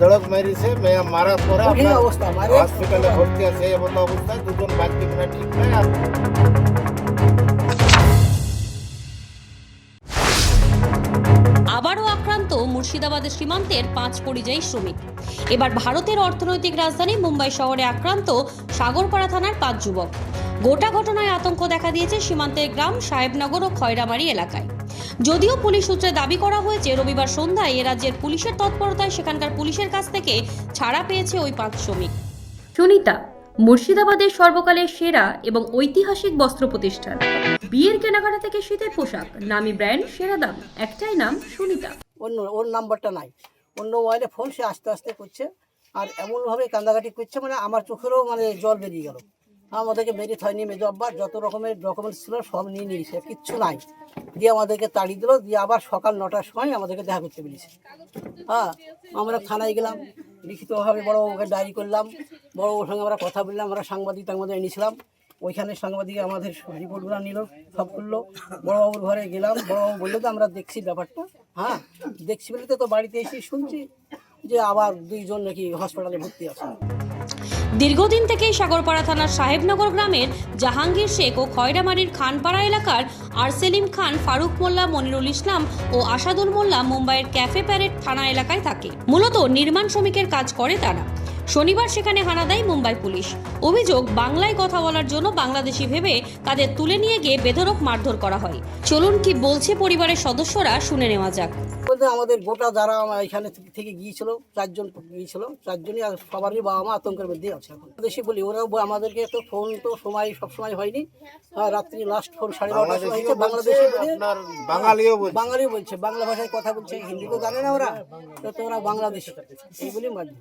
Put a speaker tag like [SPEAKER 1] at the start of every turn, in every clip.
[SPEAKER 1] বেধড়ক মেরেছে, মারার পরে
[SPEAKER 2] কঠিন
[SPEAKER 1] আপনার
[SPEAKER 2] অবস্থা, মারে
[SPEAKER 1] হসপিটালে ভর্তি আছে। এই মতো অবস্থায় দুজন বাচ্চা কিনা ঠিক নাই। আর
[SPEAKER 3] আবারও আক্রান্ত মুর্শিদাবাদের সীমান্তের 5 পরিযায়ী শ্রমিক। এবার ভারতের অর্থনৈতিক রাজধানী মুম্বাই শহরে আক্রান্ত সাগরপাড়া থানার 5 যুবক। গোটা ঘটনায় আতঙ্ক দেখা দিয়েছে সীমান্তের গ্রাম সাহেবনগর ও খয়রামারি এলাকায়। যদিও পুলিশ সূত্রে দাবি করা হয়েছে রবিবার সন্ধ্যায় এ রাজ্যের পুলিশের তৎপরতায় সেখানকার পুলিশের কাছ থেকে ছাড়া পেয়েছে ওই 5 শ্রমিক। সুনিতা, মুর্শিদাবাদের সর্বকালের সেরা এবং ঐতিহাসিক বস্ত্র প্রতিষ্ঠান। বিয়ের কেনাকাটা থেকে শীতের পোশাক, নামি ব্র্যান্ড, সেরা দাম, একটাই নাম সুনিতা।
[SPEAKER 2] ওর নাম্বারটা নাই, অন্য মোবাইলে ফোন সে আস্তে আস্তে করছে আর এমনভাবে কান্দাকাটি করছে, মানে আমার চোখেরও মানে জল বেরিয়ে গেল। আমাদেরকে মেরে থয়নি, মেজো আব্বা যত রকমের ডকুমেন্টস ছিল সব নিয়ে নিয়েছে, কিচ্ছু নাই। দিয়ে আমাদেরকে তাড়িয়ে দিল, দিয়ে আবার সকাল 9টার সময় আমাদেরকে দেখা করতে বলেছে। হ্যাঁ, আমরা থানায় গেলাম, লিখিতভাবে বড়বাবুকে ডায়েরি করলাম, বড়বাবুর সঙ্গে আমরা কথা বললাম, আমরা সাংবাদিক এনেছিলাম। ওইখানে সাংবাদিক আমাদের রিপোর্টগুলো নিল, সব করলো। বড়বাবুর ঘরে গেলাম, বড়বাবু বললো তো আমরা দেখছি ব্যাপারটা। হ্যাঁ, দেখছি বলে তো বাড়িতে এসে শুনছি যে আবার 2 জন নাকি হসপিটালে ভর্তি আছে।
[SPEAKER 3] দীর্ঘদিন থেকেই সাগরপাড়া থানার সাহেবনগর গ্রামের জাহাঙ্গীর শেখ ও খয়রামারির খানপাড়া এলাকার আরসেলিম খান, ফারুক মোল্লা, মনিরুল ইসলাম ও আসাদুল মোল্লা মুম্বাইয়ের ক্যাফে প্যারেড থানা এলাকায় থাকে। মূলত নির্মাণ শ্রমিকের কাজ করে তারা। শনিবার সেখানে হানা দেয় মুম্বাই পুলিশ। অভিযোগ, বাংলায় কথা বলার জন্য বাংলাদেশি ভেবে তাদের তুলে নিয়ে গিয়ে বেধড়ক মারধর করা হয়। চলুন কি বলছে পরিবারের সদস্যরা, শুনে নেওয়া যাক।
[SPEAKER 2] বলতে আমাদের গোটা যারা এখানে থেকে গিয়েছিল, 4 জন গিয়েছিল, 4 জনই আর সবারই বাবা মা আতঙ্কের মধ্যে আছে। এখন বেশি বলি, ওরাও আমাদেরকে তো ফোন তো সব সময় হয়নি। রাত্রি লাস্ট ফোন 9:30টার সময় হয়েছে। বাংলাদেশি বলে
[SPEAKER 1] আপনার বাঙালিও
[SPEAKER 2] বলছে, বাংলা ভাষায় কথা বলছে, হিন্দি তো জানে না ওরা, তো ওরা বাংলাদেশি এই বলেই মারবে।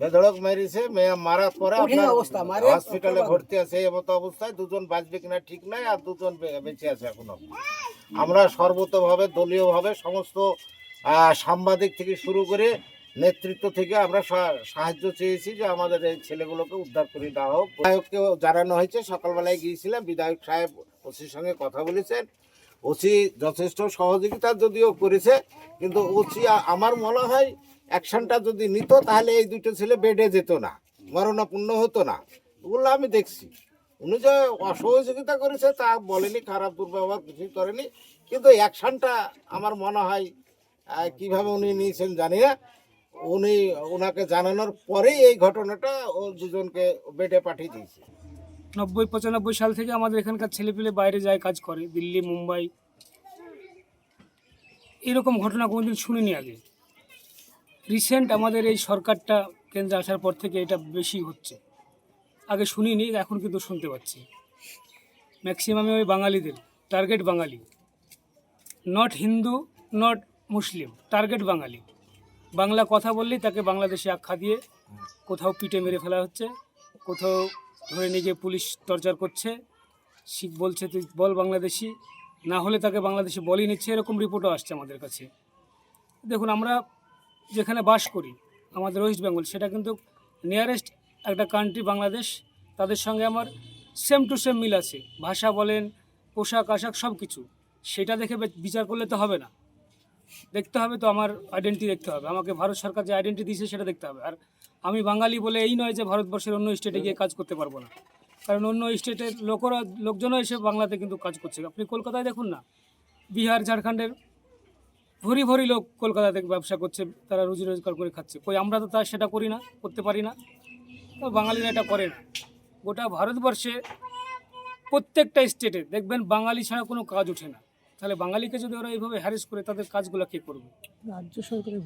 [SPEAKER 1] বেধড়ক মেরেছে, মারার পরে
[SPEAKER 2] কঠিন
[SPEAKER 1] আপনার
[SPEAKER 2] অবস্থা, মারে
[SPEAKER 1] হসপিটালে ভর্তি আছে। এই মতো অবস্থায় দুজন বাঁচবে কিনা ঠিক নাই। আর দুজন বেঁচে আছে এখনো। আমরা সর্বতভাবে দলীয়ভাবে সমস্ত সাংবাদিক থেকে শুরু করে নেতৃত্ব থেকে আমরা সাহায্য চেয়েছি যে আমাদের এই ছেলেগুলোকে উদ্ধার করে দেওয়া হোক। বিধায়ককেও জানানো হয়েছে, সকালবেলায় গিয়েছিলাম, বিধায়ক সাহেব ওসির সঙ্গে কথা বলেছেন। ওসি যথেষ্ট সহযোগিতা যদিও করেছে, কিন্তু ওসি আমার মনে হয় অ্যাকশনটা যদি নিত তাহলে এই 2টো ছেলে বেডে যেত না, মরণাপন্ন হতো না। ওগুলো আমি দেখছি। উনি যে অসহযোগিতা করেছে তা বলেনি, খারাপ দুর্ব্যবহার কিছুই করেনি, কিন্তু অ্যাকশনটা আমার মনে হয় কিভাবে উনি নিয়েছেন জানি না। ওনাকে জানানোর পরেই এই ঘটনাটা ও দুজনকে বেডে পাঠিয়ে দিয়েছে।
[SPEAKER 4] 90-95 সাল থেকে আমাদের এখানকার ছেলেপিলে বাইরে যায়, কাজ করে, দিল্লি, মুম্বাই। এরকম ঘটনা কোনোদিন শুনিনি আগে। রিসেন্ট আমাদের এই সরকারটা কেন্দ্রে আসার পর থেকে এটা বেশি হচ্ছে। আগে শুনিনি, এখন কিন্তু শুনতে পাচ্ছি। ম্যাক্সিমামে ওই বাঙালিদের target, Bangali, not Hindu, not Muslim, target Bangali. Bangla কথা বললেই তাকে বাংলাদেশে আখ্যা দিয়ে কোথাও পিটে মেরে ফেলা হচ্ছে, কোথাও ধরে নিয়ে গিয়ে পুলিশ টর্চার করছে। শিখ বলছে তুই বল বাংলাদেশি, না হলে তাকে বাংলাদেশি বলই নিচ্ছে। এরকম রিপোর্টও আসছে আমাদের কাছে। দেখুন, আমরা যেখানে বাস করি, আমাদের ওয়েস্ট বেঙ্গল, সেটা কিন্তু নিয়ারেস্ট একটা কান্ট্রি বাংলাদেশ। তাদের সঙ্গে আমার সেম টু সেম মিল আছে, ভাষা বলেন, পোশাক আশাক সব কিছু। সেটা দেখে বিচার করলে তো হবে না, দেখতে হবে তো আমার আইডেন্টি দেখতে হবে। আমাকে ভারত সরকার যে আইডেন্টি দিয়েছে সেটা দেখতে হবে। আর আমি বাঙালি বলে এই নয় যে ভারতবর্ষের অন্য স্টেটে গিয়ে কাজ করতে পারবো না, কারণ অন্য স্টেটের লোকজনও এসে বাংলাতে কিন্তু কাজ করছে। আপনি কলকাতায় দেখুন না, বিহার, ঝাড়খণ্ডের ভরি ভরি লোক কলকাতা থেকে ব্যবসা করছে, তারা রুজি রোজগার করে খাচ্ছে। কই আমরা তো তা সেটা করি না, করতে পারি না। তো বাঙালিরা এটা করে না। গোটা ভারতবর্ষে প্রত্যেকটা স্টেটে দেখবেন বাঙালি ছাড়া কোনো কাজ ওঠে না। তাহলে বাঙালিকে যদি ওরা এইভাবে হ্যারেস করে, তাদের কাজগুলো কে করবে? রাজ্য সরকারের